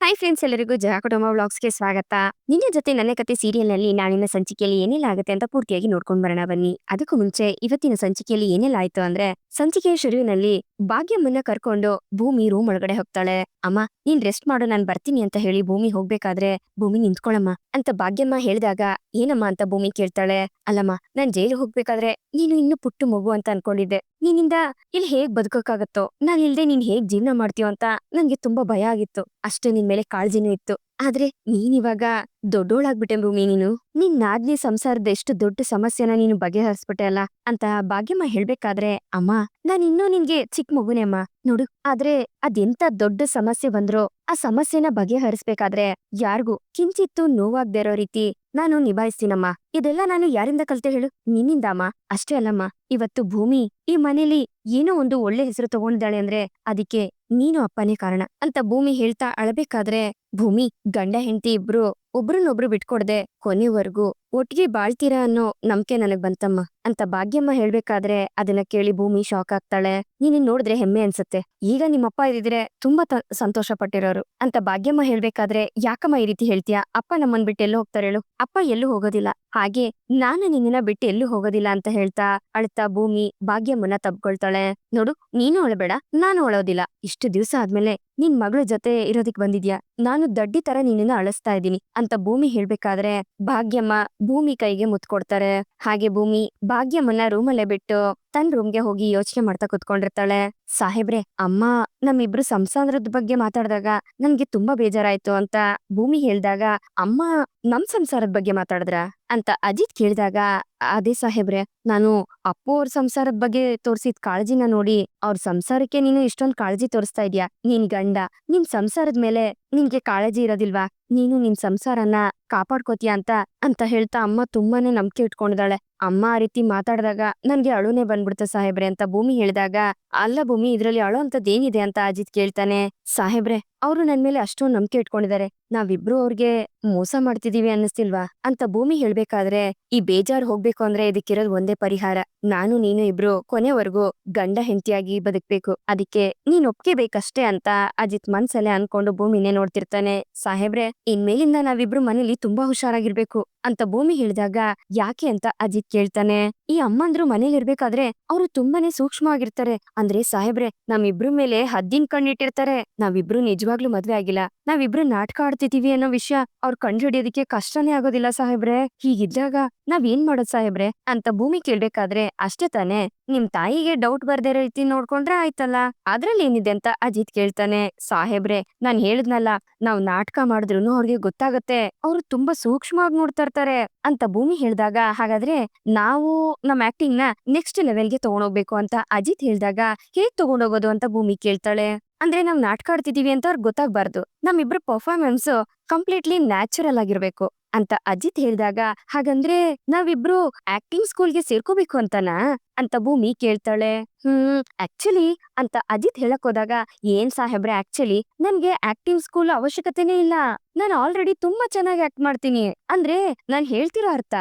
Hi friends, ಎಲ್ಲರಿಗೂ ಜಯ ಕುಟುಂಬ ವ್ಲಾಗ್ಸ್ಗೆ ಸ್ವಾಗತ. ನಿನ್ನ ಜೊತೆ ನನ್ನ ಕತೆ ಸೀರಿಯಲ್ನಲ್ಲಿ ನಾಳಿನ ಸಂಚಿಕೆಯಲ್ಲಿ ಏನೆಲ್ಲ ಆಗುತ್ತೆ ಅಂತ ಪೂರ್ತಿಯಾಗಿ ನೋಡ್ಕೊಂಡ್ ಬರೋಣ ಬನ್ನಿ. ಅದಕ್ಕೂ ಮುಂಚೆ ಇವತ್ತಿನ ಸಂಚಿಕೆಯಲ್ಲಿ ಏನೆಲ್ಲ ಆಯ್ತು ಅಂದ್ರೆ, ಸಂಚಿಕೆಯ ಶುರುವಿನಲ್ಲಿ ಭಾಗ್ಯಮ್ಮನ್ನ ಕರ್ಕೊಂಡು ಭೂಮಿ ರೂಮ್ ಒಳಗಡೆ ಹೋಗ್ತಾಳೆ. ಅಮ್ಮ, ನೀನ್ ರೆಸ್ಟ್ ಮಾಡು, ನಾನ್ ಬರ್ತೀನಿ ಅಂತ ಹೇಳಿ ಭೂಮಿ ಹೋಗ್ಬೇಕಾದ್ರೆ, ಭೂಮಿ ನಿಂತ್ಕೊಳಮ್ಮ ಅಂತ ಭಾಗ್ಯಮ್ಮ ಹೇಳಿದಾಗ, ಏನಮ್ಮ ಅಂತ ಭೂಮಿ ಕೇಳ್ತಾಳೆ. ಅಲ್ಲಮ್ಮ, ನಾನ್ ಜೈಲು ಹೋಗ್ಬೇಕಾದ್ರೆ ನೀನು ಇನ್ನು ಪುಟ್ಟು ಮಗು ಅಂತ ಅನ್ಕೊಂಡಿದ್ದೆ. ನೀನಿಂದ ಇಲ್ಲಿ ಹೇಗ್ ಬದುಕೋಕ್ಕಾಗತ್ತೋ, ನಾನ್ ಇಲ್ದೆ ನೀನ್ ಹೇಗ್ ಜೀವನ ಮಾಡ್ತೀಯೋ ಅಂತ ನನ್ಗೆ ತುಂಬಾ ಭಯ ಆಗಿತ್ತು. ಅಷ್ಟೇ ನಿನ್ ಮೇಲೆ ಕಾಳಜಿನೂ ಇತ್ತು. ಆದ್ರೆ ನೀನಿವಾಗ ದೊಡ್ಡೋಳಾಗ್ಬಿಟ್ಟೆ ಭೂಮಿ. ನಿನ್ ನಾದ್ನಿ ಸಂಸಾರದ ಎಷ್ಟು ದೊಡ್ಡ ಸಮಸ್ಯೆನ ನೀನು ಬಗೆಹರಿಸ್ಬಿಟ್ಟೆ ಅಲ್ಲ ಅಂತ ಭಾಗ್ಯಮ್ಮ ಹೇಳ್ಬೇಕಾದ್ರೆ, ಅಮ್ಮ, ನಾನ್ ಇನ್ನೂ ನಿನ್ಗೆ ಚಿಕ್ಕ ಮಗುನೇ ಅಮ್ಮ, ನೋಡು. ಆದ್ರೆ ಅದೆಂತ ದೊಡ್ಡ ಸಮಸ್ಯೆ ಬಂದ್ರೋ ಆ ಸಮಸ್ಯೆನ ಬಗೆಹರಿಸ್ಬೇಕಾದ್ರೆ ಯಾರಿಗೂ ಕಿಂಚಿತ್ತು ನೋವಾಗ್ದೇ ಇರೋ ರೀತಿ ನಾನು ನಿಭಾಯಿಸ್ತೀನಮ್ಮ. ಇದೆಲ್ಲ ನಾನು ಯಾರಿಂದ ಕಲ್ತೆ ಹೇಳು? ನಿನ್ನಿಂದ ಅಮ್ಮ. ಅಷ್ಟೇ ಅಲ್ಲಮ್ಮ, ಇವತ್ತು ಭೂಮಿ ಈ ಮನೇಲಿ ಏನೋ ಒಂದು ಒಳ್ಳೆ ಹೆಸರು ತಗೊಂಡಿದ್ದಾಳೆ ಅಂದ್ರೆ ಅದಕ್ಕೆ ನೀನು ಅಪ್ಪನೇ ಕಾರಣ ಅಂತ ಭೂಮಿ ಹೇಳ್ತಾ ಅಳಬೇಕಾದ್ರೆ, ಭೂಮಿ ಗಂಡ ಹೆಂಡತಿ ಇಬ್ರು ಒಬ್ರನ್ನೊಬ್ರು ಬಿಟ್ಕೊಡ್ದೆ ಕೊನೆವರೆಗೂ ಒಟ್ಟಿಗೆ ಬಾಳ್ತೀರಾ ಅನ್ನೋ ನಂಬಿಕೆ ನನಗ್ ಬಂತಮ್ಮ ಅಂತ ಭಾಗ್ಯಮ್ಮ ಹೇಳ್ಬೇಕಾದ್ರೆ, ಅದನ್ನ ಕೇಳಿ ಭೂಮಿ ಶಾಕ್ ಆಗ್ತಾಳೆ. ನೀನ್ ನೋಡಿದ್ರೆ ಹೆಮ್ಮೆ ಅನ್ಸತ್ತೆ. ಈಗ ನಿಮ್ಮಪ್ಪ ಇದಿದ್ರೆ ತುಂಬಾ ಸಂತೋಷ ಪಟ್ಟಿರೋರು ಅಂತ ಭಾಗ್ಯಮ್ಮ ಹೇಳ್ಬೇಕಾದ್ರೆ, ಯಾಕಮ್ಮ ಈ ರೀತಿ ಹೇಳ್ತೀಯಾ? ಅಪ್ಪ ನಮ್ಮನ್ ಬಿಟ್ಟು ಎಲ್ಲೂ ಹೋಗ್ತಾರೆ ಹೇಳು? ಅಪ್ಪ ಎಲ್ಲೂ ಹೋಗೋದಿಲ್ಲ, ಹಾಗೆ ನಾನು ನಿನ್ನ ಬಿಟ್ಟು ಎಲ್ಲೂ ಹೋಗೋದಿಲ್ಲ ಅಂತ ಹೇಳ್ತಾ ಅಳ್ತಾ ಭೂಮಿ ಭಾಗ್ಯಮ್ಮನ ತಬ್ಕೊಳ್ತಾಳೆ. ನೋಡು, ನೀನು ಅಳಬೇಡ, ನಾನು ಅಳೋದಿಲ್ಲ. ಇಷ್ಟು ದಿವಸ ಆದ್ಮೇಲೆ ನಿನ್ ಮಗಳ ಜೊತೆ ಇರೋದಿಕ್ ಬಂದಿದ್ಯಾ, ನಾನು ದಡ್ಡಿ ತರ ನಿನ್ನ ಅಳಿಸ್ತಾ ಇದ್ದೀನಿ ಅಂತ ಭೂಮಿ ಹೇಳ್ಬೇಕಾದ್ರೆ, ಭಾಗ್ಯಮ್ಮ ಭೂಮಿ ಕೈಗೆ ಮುತ್ ಕೊಡ್ತಾರೆ. ಹಾಗೆ ಭೂಮಿ ಭಾಗ್ಯಮ್ಮನ ರೂಮಲ್ಲೇ ಬಿಟ್ಟು ತನ್ ರೂಮ್ಗೆ ಹೋಗಿ ಯೋಚನೆ ಮಾಡ್ತಾ ಕುತ್ಕೊಂಡಿರ್ತಾಳೆ. ಸಾಹೇಬ್ರೆ, ಅಮ್ಮ ನಮ್ಮಿಬ್ರು ಸಂಸಾರದ ಬಗ್ಗೆ ಮಾತಾಡಿದಾಗ ನನ್ಗೆ ತುಂಬಾ ಬೇಜಾರಾಯ್ತು ಅಂತ ಭೂಮಿ ಹೇಳ್ದಾಗ, ಅಮ್ಮ ನಮ್ ಸಂಸಾರದ ಬಗ್ಗೆ ಮಾತಾಡಿದ್ರ ಅಂತ ಅಜಿತ್ ಕೇಳಿದಾಗ, ಅದೇ ಸಾಹೇಬ್ರೆ, ನಾನು ಅಪ್ಪು ಅವ್ರ ಸಂಸಾರದ ಬಗ್ಗೆ ತೋರ್ಸಿದ್ ಕಾಳಜಿನ ನೋಡಿ ಅವ್ರ ಸಂಸಾರಕ್ಕೆ ನೀನು ಇಷ್ಟೊಂದ್ ಕಾಳಜಿ ತೋರಿಸ್ತಾ ಇದ್ಯಾ. ನೀನ್ ಗಂಡ, ನಿನ್ ಸಂಸಾರದ ಮೇಲೆ ನಿನ್ಗೆ ಕಾಳಜಿ ಇರೋದಿಲ್ವಾ? ನೀನು ನಿನ್ ಸಂಸಾರನ ಕಾಪಾಡ್ಕೋತೀಯ ಅಂತ ಅಂತ ಹೇಳ್ತಾ ಅಮ್ಮ ತುಂಬಾನೇ ನಂಬಿಕೆ ಇಟ್ಕೊಂಡಿದ್ದಾಳೆ. ಅಮ್ಮ ಆ ರೀತಿ ಮಾತಾಡಿದಾಗ ನನ್ಗೆ ಅಳುನೇ ಬಂದ್ಬಿಡ್ತ ಸಾಹೇಬ್ರೆ ಅಂತ ಭೂಮಿ ಹೇಳಿದಾಗ, ಅಲ್ಲ ಭೂಮಿ, ಇದ್ರಲ್ಲಿ ಅಳೋ ಅಂತದೇನಿದೆ ಅಂತ ಅಜಿತ್ ಕೇಳ್ತಾನೆ. ಸಾಹೇಬ್ರೆ, ಅವ್ರು ನನ್ ಮೇಲೆ ಅಷ್ಟೊಂದು ನಂಬಿಕೆ ಇಟ್ಕೊಂಡಿದ್ದಾರೆ, ನಾವಿಬ್ರು ಅವ್ರಿಗೆ ಮೋಸ ಮಾಡ್ತಿದೀವಿ ಅನ್ನಿಸ್ತಿಲ್ವಾ ಅಂತ ಭೂಮಿ ಹೇಳ್ಬೇಕಾದ್ರೆ, ಈ ಬೇಜಾರ್ ಹೋಗ್ಬೇಕು ಅಂದ್ರೆ ಇದಕ್ಕಿರೋದು ಒಂದೇ ಪರಿಹಾರ. ನಾನು ನೀನು ಇಬ್ರು ಕೊನೆವರೆಗೂ ಗಂಡ ಹೆಂಡತಿಯಾಗಿ ಬದುಕ್ಬೇಕು, ಅದಕ್ಕೆ ನೀನ್ ಒಪ್ಕೇಬೇಕಷ್ಟೇ ಅಂತ ಅಜಿತ್ ಮನ್ಸಲ್ಲೇ ಅನ್ಕೊಂಡು ಭೂಮಿನೇ ನೋಡ್ತಿರ್ತಾನೆ. ಸಾಹೇಬ್ರೆ, ಇನ್ಮೇಲಿಂದ ನಾವಿಬ್ರು ಮನೇಲಿ ತುಂಬಾ ಹುಷಾರಾಗಿರ್ಬೇಕು ಅಂತ ಭೂಮಿ ಹೇಳಿದಾಗ, ಯಾಕೆ ಅಂತ ಅಜಿತ್ ಕೇಳ್ತಾನೆ. ಈ ಅಮ್ಮಂದ್ರು ಮನೇಲಿರ್ಬೇಕಾದ್ರೆ ಅವ್ರು ತುಂಬಾನೇ ಸೂಕ್ಷ್ಮವಾಗಿರ್ತಾರೆ. ಅಂದ್ರೆ ಸಾಹೇಬ್ರೆ, ನಮ್ಮಿಬ್ರು ಮೇಲೆ ಹದ್ದಿನ ಕಣ್ಣಿಟ್ಟಿರ್ತಾರೆ. ನಾವಿಬ್ರು ನಿಜವಾಗ್ಲೂ ಮದ್ವೆ ಆಗಿಲ್ಲ, ನಾವಿಬ್ರು ನಾಟಕ ಆಡ್ತಿದೀವಿ ಅನ್ನೋ ವಿಷಯ ಅವ್ರು ಕಂಡುಹಿಡಿಯೋದಕ್ಕೆ ಕಷ್ಟನೇ ಆಗೋದಿಲ್ಲ ಸಾಹೇಬ್ರೆ. ಹೀಗಿದ್ದಾಗ ನಾವ್ ಏನ್ ಮಾಡೋದ್ ಸಾಹೇಬ್ರೆ ಅಂತ ಭೂಮಿ ಕೇಳ್ಬೇಕಾದ್ರೆ, ಅಷ್ಟೇ ತಾನೆ, ನಿಮ್ ತಾಯಿಗೆ ಡೌಟ್ ಬರ್ದೇ ಇರೋ ರೀತಿ ನೋಡ್ಕೊಂಡ್ರೆ ಆಯ್ತಲ್ಲ, ಅದ್ರಲ್ಲಿ ಏನಿದೆ ಅಂತ ಅಜಿತ್ ಕೇಳ್ತಾನೆ. ಸಾಹೇಬ್ರೆ, ನಾನ್ ಹೇಳಿದ್ನಲ್ಲ, ನಾವ್ ನಾಟಕ ಮಾಡಿದ್ರು ಅವ್ರಿಗೆ ಗೊತ್ತಾಗತ್ತೆ, ಅವ್ರು ತುಂಬಾ ಸೂಕ್ಷ್ಮವಾಗಿ ನೋಡ್ತಾ ಇರ್ತಾರೆ ಅಂತ ಭೂಮಿ ಹೇಳ್ದಾಗ, ಹಾಗಾದ್ರೆ ನಾವು ನಮ್ ಆಕ್ಟಿಂಗ್ ನ ನೆಕ್ಸ್ಟ್ ಲೆವೆಲ್ಗೆ ತಗೊಂಡೋಗ್ಬೇಕು ಅಂತ ಅಜಿತ್ ಹೇಳ್ದಾಗ, ಹೇಗ್ ತಗೊಂಡೋಗೋದು ಅಂತ ಭೂಮಿ ಕೇಳ್ತಾಳೆ. ಅಂದ್ರೆ ನಾವ್ ನಾಟಕ ಆಡ್ತಿದೀವಿ ಅಂತ ಅವ್ರಿಗೆ ಗೊತ್ತಾಗ್ಬಾರ್ದು, ನಮ್ಮಿಬ್ರು ಪರ್ಫಾರ್ಮೆನ್ಸ್ ಕಂಪ್ಲೀಟ್ಲಿ ನ್ಯಾಚುರಲ್ ಆಗಿರ್ಬೇಕು ಅಂತ ಅಜಿತ್ ಹೇಳ್ದಾಗ, ಹಾಗಂದ್ರೆ ನಾವಿಬ್ರು ಆಕ್ಟಿಂಗ್ ಸ್ಕೂಲ್ಗೆ ಸೇರ್ಕೋಬೇಕು ಅಂತನಾ ಅಂತ ಭೂಮಿ ಕೇಳ್ತಾಳೆ. ಆಕ್ಚುಲಿ ಅಂತ ಅಜಿತ್ ಹೇಳಕ್ ಹೋದಾಗ, ಏನ್ ಸಾಹೇಬ್ರೆ, ಆಕ್ಚುಲಿ ನನ್ಗೆ ಆಕ್ಟಿಂಗ್ ಸ್ಕೂಲ್ ಅವಶ್ಯಕತೆನೇ ಇಲ್ಲ, ನಾನು ಆಲ್ರೆಡಿ ತುಂಬಾ ಚೆನ್ನಾಗಿ ಆಕ್ಟ್ ಮಾಡ್ತೀನಿ. ಅಂದ್ರೆ ನಾನ್ ಹೇಳ್ತಿರೋ ಅರ್ಥ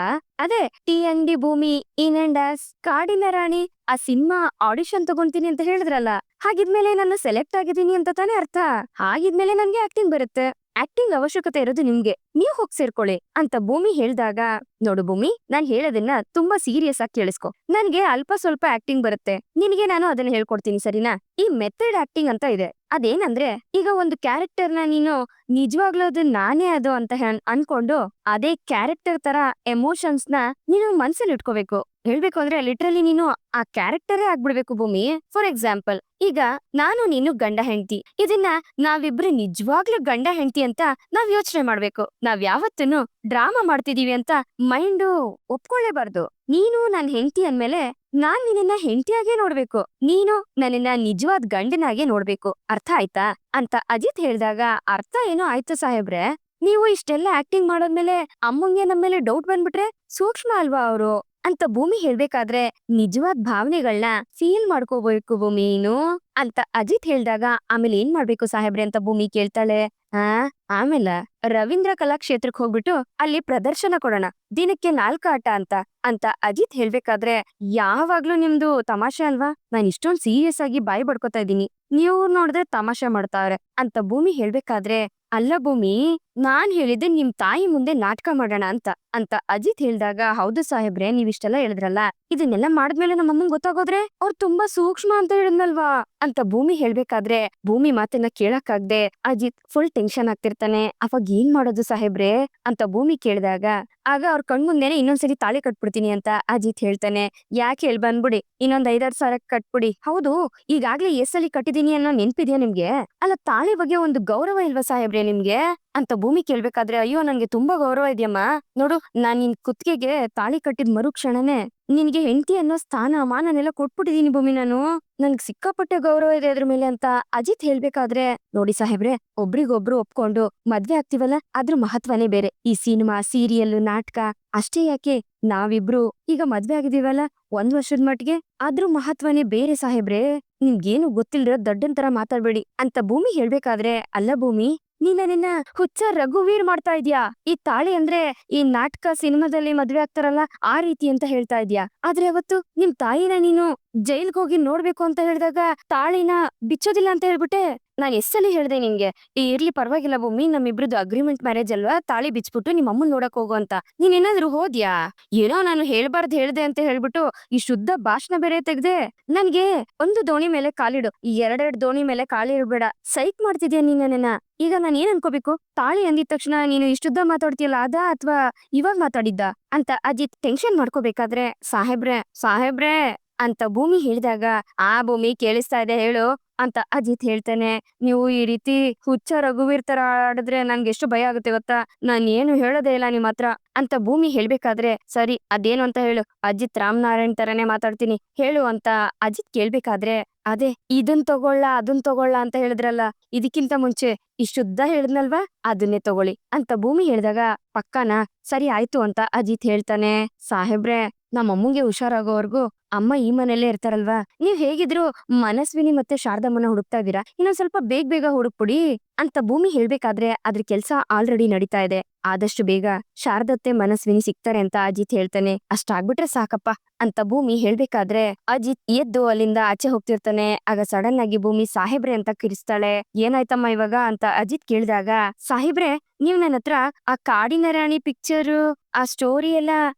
ಅದೇ ಟಿ ಅಂಡ್ ಡಿ ಭೂಮಿ ಇನ್ ಅಂಡ್ ಆಸ್ ಕಾಡಿನ ರಾಣಿ ಆ ಸಿನಿಮಾ ಆಡಿಷನ್ ತಗೊಂತೀನಿ ಅಂತ ಹೇಳಿದ್ರಲ್ಲ, ಹಾಗಿದ್ಮೇಲೆ ನಾನು ಸೆಲೆಕ್ಟ್ ಆಗಿದ್ದೀನಿ ಅಂತ ತಾನೇ ಅರ್ಥ. ಹಾಗಿದ್ಮೇಲೆ ನನ್ಗೆ ಆಕ್ಟಿಂಗ್ ಬರುತ್ತೆ. ಆಕ್ಟಿಂಗ್ ಅವಶ್ಯಕತೆ ಇರೋದು ನಿಮ್ಗೆ, ನೀವ್ ಹೋಗ್ ಸೇರ್ಕೊಳ್ಳಿ ಅಂತ ಭೂಮಿ ಹೇಳ್ದಾಗ, ನೋಡು ಭೂಮಿ, ನಾನ್ ಹೇಳೋದನ್ನ ತುಂಬಾ ಸೀರಿಯಸ್ ಆಗಿ ಕೇಳಿಸ್ಕೊ. ನನ್ಗೆ ಅಲ್ಪ ಸ್ವಲ್ಪ ಆಕ್ಟಿಂಗ್ ಬರುತ್ತೆ, ನಿನಗೆ ನಾನು ಅದನ್ನ ಹೇಳ್ಕೊಡ್ತೀನಿ, ಸರಿನಾ? ಈ ಮೆಥಡ್ ಆಕ್ಟಿಂಗ್ ಅಂತ ಇದೆ. ಅದೇನಂದ್ರೆ, ಈಗ ಒಂದು ಕ್ಯಾರೆಕ್ಟರ್ ನ ನೀನು ನಿಜವಾಗ್ಲೂ ಅದು ನಾನೇ ಅದು ಅಂತ ಅನ್ಕೊಂಡು ಅದೇ ಕ್ಯಾರೆಕ್ಟರ್ ತರ ಎಮೋಷನ್ಸ್ ನ ನೀನು ಮನ್ಸಲ್ಲಿ ಇಟ್ಕೋಬೇಕು. ಹೇಳ್ಬೇಕು ಅಂದ್ರೆ ಲಿಟ್ರಲಿ ನೀನು ಆ ಕ್ಯಾರೆಕ್ಟರೇ ಆಗ್ಬಿಡ್ಬೇಕು ಭೂಮಿ. ಫಾರ್ ಎಕ್ಸಾಂಪಲ್, ಈಗ ನಾನು ನೀನು ಗಂಡ ಹೆಂಡತಿ, ಇದನ್ನ ನಾವಿಬ್ರು ನಿಜವಾಗ್ಲೂ ಗಂಡ ಹೆಂಡತಿ ಅಂತ ನಾವ್ ಯೋಚನೆ ಮಾಡ್ಬೇಕು. ನಾವ್ ಯಾವತ್ತೂ ಡ್ರಾಮಾ ಮಾಡ್ತಿದೀವಿ ಅಂತ ಮೈಂಡು ಒಪ್ಕೊಳ್ಳೇಬಾರ್ದು. ನೀನು ನನ್ ಹೆಂಡತಿ ಅಂದ್ಮೇಲೆ ನಾನ್ ನಿನ್ನ ಹೆಂಡತಿಯಾಗೇ ನೋಡ್ಬೇಕು, ನೀನು ನನ್ನನ್ನ ನಿಜವಾದ ಗಂಡನಾಗೆ ನೋಡ್ಬೇಕು. ಅರ್ಥ ಆಯ್ತಾ ಅಂತ ಅಜಿತ್ ಹೇಳ್ದಾಗ, ಅರ್ಥ ಏನೋ ಆಯ್ತು ಸಾಹೇಬ್ರೆ, ನೀವು ಇಷ್ಟೆಲ್ಲ ಆಕ್ಟಿಂಗ್ ಮಾಡೋದ್ಮೇಲೆ ಅಮ್ಮಂಗೆ ನಮ್ಮೇಲೆ ಡೌಟ್ ಬಂದ್ಬಿಟ್ರೆ ಸೂಕ್ಷ್ಮ ಅಲ್ವಾ ಅವರು ಅಂತ ಭೂಮಿ ಹೇಳ್ಬೇಕಾದ್ರೆ, ನಿಜವಾದ ಭಾವನೆಗಳನ್ನ ಫೀಲ್ ಮಾಡ್ಕೋಬೇಕು ಭೂಮಿ ನೀನು ಅಂತ ಅಜಿತ್ ಹೇಳ್ದಾಗ, ಆಮೇಲೆ ಏನ್ ಮಾಡ್ಬೇಕು ಸಾಹೇಬ್ರೆ ಅಂತ ಭೂಮಿ ಕೇಳ್ತಾಳೆ. ಆಮೇಲೆ ರವೀಂದ್ರ ಕಲಾಕ್ಷೇತ್ರಕ್ ಹೋಗ್ಬಿಟ್ಟು ಅಲ್ಲಿ ಪ್ರದರ್ಶನ ಕೊಡೋಣ, ದಿನಕ್ಕೆ 4 ಆಟ ಅಂತ ಅಂತ ಅಜಿತ್ ಹೇಳ್ಬೇಕಾದ್ರೆ, ಯಾವಾಗ್ಲೂ ನಿಮ್ದು ತಮಾಷೆ ಅಲ್ವಾ, ನಾನ್ ಇಷ್ಟೊಂದ್ ಸೀರಿಯಸ್ ಆಗಿ ಬಾಯಿ ಬಡ್ಕೋತಾ ಇದ್ದೀನಿ, ನೀವು ನೋಡಿದ್ರೆ ತಮಾಷೆ ಮಾಡ್ತಾವ್ರೆ ಅಂತ ಭೂಮಿ ಹೇಳ್ಬೇಕಾದ್ರೆ, ಅಲ್ಲ ಭೂಮಿ, ನಾನ್ ಹೇಳಿದ್ದೆ ನಿಮ್ ತಾಯಿ ಮುಂದೆ ನಾಟಕ ಮಾಡೋಣ ಅಂತ ಅಜಿತ್ ಹೇಳ್ದಾಗ, ಹೌದು ಸಾಹೇಬ್ರೆ ನೀವಿಷ್ಟೆಲ್ಲ ಹೇಳಿದ್ರಲ್ಲ, ಇದನ್ನೆಲ್ಲ ಮಾಡಿದ್ಮೇಲೆ ನಮ್ಮಮ್ಮಂಗ್ ಗೊತ್ತಾಗೋದ್ರೆ ಅವ್ರು ತುಂಬಾ ಸೂಕ್ಷ್ಮ ಅಂತ ಹೇಳಿದ್ನಲ್ವಾ ಅಂತ ಭೂಮಿ ಹೇಳ್ಬೇಕಾದ್ರೆ, ಭೂಮಿ ಮಾತನ್ನ ಕೇಳಕ್ಕಾಗ್ದೆ ಅಜಿತ್ ಫುಲ್ ಟೆನ್ಷನ್ ಆಗ್ತಿರ್ತಾನೆ. ಅವಾಗ ಏನ್ ಮಾಡೋದು ಸಾಹೇಬ್ರೆ ಅಂತ ಭೂಮಿ ಕೇಳಿದಾಗ, ಆಗ ಅವ್ರ ಕಣ್ಮುಂದೆನೆ ಇನ್ನೊಂದ್ಸರಿ ತಾಳಿ ಕಟ್ಬಿಡ್ತೀನಿ ಅಂತ ಅಜಿತ್ ಹೇಳ್ತಾನೆ. ಯಾಕೆ ಹೇಳ್ ಬಂದ್ಬಿಡಿ, ಇನ್ನೊಂದ್ 5-6 ಸಾವಿರ ಕಟ್ಬಿಡಿ. ಹೌದು, ಈಗಾಗ್ಲೇ ಎಸ್ಸಲಿ ಕಟ್ಟಿದೀನಿ ಅನ್ನೋ ನೆನ್ಪಿದ್ಯಾ ನಿಮ್ಗೆ? ಅಲ್ಲ, ತಾಳಿ ಬಗ್ಗೆ ಒಂದು ಗೌರವ ಇಲ್ವಾ ಸಾಹೇಬ್ರೆ ನಿಮ್ಗೆ ಅಂತ ಭೂಮಿ ಕೇಳ್ಬೇಕಾದ್ರೆ, ಅಯ್ಯೋ ನನ್ಗೆ ತುಂಬಾ ಗೌರವ ಇದೆಯಮ್ಮ. ನೋಡು, ನಾನ್ ನಿನ್ ಕುತ್ತಿಗೆಗೆ ತಾಳಿ ಕಟ್ಟಿದ್ ಮರುಕ್ಷಣನೇ ನಿನ್ಗೆ ಹೆಂಡತಿ ಅನ್ನೋ ಸ್ಥಾನ ಮಾನನೆಲ್ಲ ಕೊಟ್ಬಿಟ್ಟಿದೀನಿ ಭೂಮಿ ನಾನು. ನನ್ಗ್ ಸಿಕ್ಕಾಪಟ್ಟೆ ಗೌರವ ಇದೆ ಅದ್ರ ಮೇಲೆ ಅಂತ ಅಜಿತ್ ಹೇಳ್ಬೇಕಾದ್ರೆ, ನೋಡಿ ಸಾಹೇಬ್ರೆ, ಒಬ್ರಿಗೊಬ್ರು ಒಪ್ಕೊಂಡು ಮದ್ವೆ ಆಗ್ತಿವಲ್ಲ, ಅದ್ರ ಮಹತ್ವನೇ ಬೇರೆ. ಈ ಸಿನಿಮಾ, ಸೀರಿಯಲ್, ನಾಟಕ ಅಷ್ಟೇ ಯಾಕೆ, ನಾವಿಬ್ರು ಈಗ ಮದ್ವೆ ಆಗಿದೀವಲ್ಲ 1 ವರ್ಷದ ಮಟ್ಗೆ, ಅದ್ರ ಮಹತ್ವನೇ ಬೇರೆ ಸಾಹೇಬ್ರೆ. ನಿಮ್ಗೇನು ಗೊತ್ತಿಲ್ದಿರೋ ದಡ್ಡನ್ ತರ ಮಾತಾಡ್ಬೇಡಿ ಅಂತ ಭೂಮಿ ಹೇಳ್ಬೇಕಾದ್ರೆ, ಅಲ್ಲ ಭೂಮಿ, ನೀನ್ ನನ್ನನ್ನ ಹುಚ್ಚ ರಘುವೀರ್ ಮಾಡ್ತಾ ಇದ್ಯಾ? ಈ ತಾಳಿ ಅಂದ್ರೆ ಈ ನಾಟಕ ಸಿನಿಮಾದಲ್ಲಿ ಮದ್ವೆ ಆಗ್ತಾರಲ್ಲ ಆ ರೀತಿ ಅಂತ ಹೇಳ್ತಾ ಇದ್ಯಾ? ಆದ್ರೆ ಅವತ್ತು ನಿಮ್ ತಾಯಿನ ನೀನು ಜೈಲ್ಗೆ ಹೋಗಿ ನೋಡ್ಬೇಕು ಅಂತ ಹೇಳಿದಾಗ ತಾಳಿನ ಬಿಚ್ಚೋದಿಲ್ಲ ಅಂತ ಹೇಳ್ಬಿಟ್ಟೆ. ನಾನ್ ಎಷ್ಟಲ್ಲಿ ಹೇಳ್ದೆ ನಿನ್ಗೆ, ಇರ್ಲಿ ಪರವಾಗಿಲ್ಲ ಭೂಮಿ, ನಮ್ಮಿಬ್ರದ್ದು ಅಗ್ರಿಮೆಂಟ್ ಮ್ಯಾರೇಜ್ ಅಲ್ವಾ, ತಾಳಿ ಬಿಚ್ಬಿಟ್ಟು ನಿಮ್ ಅಮ್ಮನ್ ನೋಡಕ್ ಹೋಗು ಅಂತ. ನೀನೇನಾದ್ರೂ ಹೋದ್ಯಾ? ಏನೋ ನಾನು ಹೇಳ್ಬಾರ್ದು ಹೇಳ್ದೆ ಅಂತ ಹೇಳ್ಬಿಟ್ಟು ಈ ಶುದ್ಧ ಭಾಷಣ ಬೇರೆ ತೆಗ್ದೆ. ನನ್ಗೆ ಒಂದು ದೋಣಿ ಮೇಲೆ ಕಾಲಿಡು, ಈ 2 ದೋಣಿ ಮೇಲೆ ಕಾಲಿಡ್ಬೇಡ. ಸೈಕ್ ಮಾಡ್ತಿದ್ಯಾ ನೀನ್ ನನ್ನನ್ನ. ಈಗ ನಾನ್ ಏನ್ ಅನ್ಕೋಬೇಕು? ತಾಳಿ ಅಂದಿದ ತಕ್ಷಣ ನೀನು ಇಷ್ಟುದ್ದ ಮಾತಾಡ್ತೀಯಲ್ಲ ಅದ, ಅಥವಾ ಇವಾಗ ಮಾತಾಡಿದ್ದ ಅಂತ ಅಜಿತ್ ಟೆನ್ಷನ್ ಮಾಡ್ಕೋಬೇಕಾದ್ರೆ, ಸಾಹೇಬ್ರೆ ಅಂತ ಭೂಮಿ ಹೇಳಿದಾಗ, ಆ ಭೂಮಿ ಕೇಳಿಸ್ತಾ ಇದೆ ಹೇಳು ಅಂತ ಅಜಿತ್ ಹೇಳ್ತಾನೆ. ನೀವು ಈ ರೀತಿ ಹುಚ್ಚ ರಘುವೀರ್ ತರ ಆಡಿದ್ರೆ ನನ್ಗೆ ಎಷ್ಟು ಭಯ ಆಗುತ್ತೆ ಗೊತ್ತಾ? ನಾನ್ ಏನು ಹೇಳೋದೇ ಇಲ್ಲ ನಿಮ್ ಹತ್ರ ಅಂತ ಭೂಮಿ ಹೇಳ್ಬೇಕಾದ್ರೆ, ಸರಿ ಅದೇನು ಅಂತ ಹೇಳು, ಅಜಿತ್ ರಾಮನಾರಾಯಣ್ ತರನೇ ಮಾತಾಡ್ತೀನಿ ಹೇಳು ಅಂತ ಅಜಿತ್ ಕೇಳ್ಬೇಕಾದ್ರೆ, ಅದೇ ಇದನ್ ತಗೊಳ್ಳ ಅಂತ ಹೇಳಿದ್ರಲ್ಲ, ಇದಕ್ಕಿಂತ ಮುಂಚೆ ಇಷ್ಟುದ್ದ ಹೇಳಿದ್ನಲ್ವಾ, ಅದನ್ನೇ ತಗೊಳ್ಳಿ ಅಂತ ಭೂಮಿ ಹೇಳಿದಾಗ, ಪಕ್ಕನಾ, ಸರಿ ಆಯ್ತು ಅಂತ ಅಜಿತ್ ಹೇಳ್ತಾನೆ. ಸಾಹೇಬ್ರೆ, ನಮ್ಮಮ್ಮಂಗೆ ಹುಷಾರಾಗೋವರ್ಗು ಅಮ್ಮ ಈ ಮನೆಯಲ್ಲೇ ಇರ್ತಾರಲ್ವಾ, ನೀವ್ ಹೇಗಿದ್ರು ಮನಸ್ವಿನಿ ಮತ್ತೆ ಶಾರದಮ್ಮನ ಹುಡುಕ್ತಾ ಇದೀರಾ, ಇನ್ನೊಂದ್ ಸ್ವಲ್ಪ ಬೇಗ ಹುಡುಕ್ಬಿಡಿ ಅಂತ ಭೂಮಿ ಹೇಳ್ಬೇಕಾದ್ರೆ, ಅದ್ರ ಕೆಲ್ಸ ಆಲ್ರೆಡಿ ನಡೀತಾ ಇದೆ. ಆದಷ್ಟು ಬೇಗ ಶಾರದತ್ತೆ ಮನಸ್ವಿನಿ ಸಿಗ್ತಾರೆ ಅಂತ ಅಜಿತ್ ಹೇಳ್ತಾನೆ. ಅಷ್ಟಾಗ್ಬಿಟ್ರೆ ಸಾಕಪ್ಪ ಅಂತ ಭೂಮಿ ಹೇಳ್ಬೇಕಾದ್ರೆ, ಅಜಿತ್ ಎದ್ದು ಅಲ್ಲಿಂದ ಆಚೆ ಹೋಗ್ತಿರ್ತಾನೆ. ಆಗ ಸಡನ್ ಆಗಿ ಭೂಮಿ ಸಾಹೇಬ್ರೆ ಅಂತ ಕಿರಿಸ್ತಾಳೆ. ಏನಾಯ್ತಮ್ಮ ಇವಾಗ ಅಂತ ಅಜಿತ್ ಕೇಳಿದಾಗ, ಸಾಹೇಬ್ರೆ, ನೀವ್ ನನ್ನ ಹತ್ರ ಆ ಕಾಡಿನ ರಾಣಿ ಪಿಕ್ಚರ್ ಆ ಸ್ಟೋರಿ ಎಲ್ಲ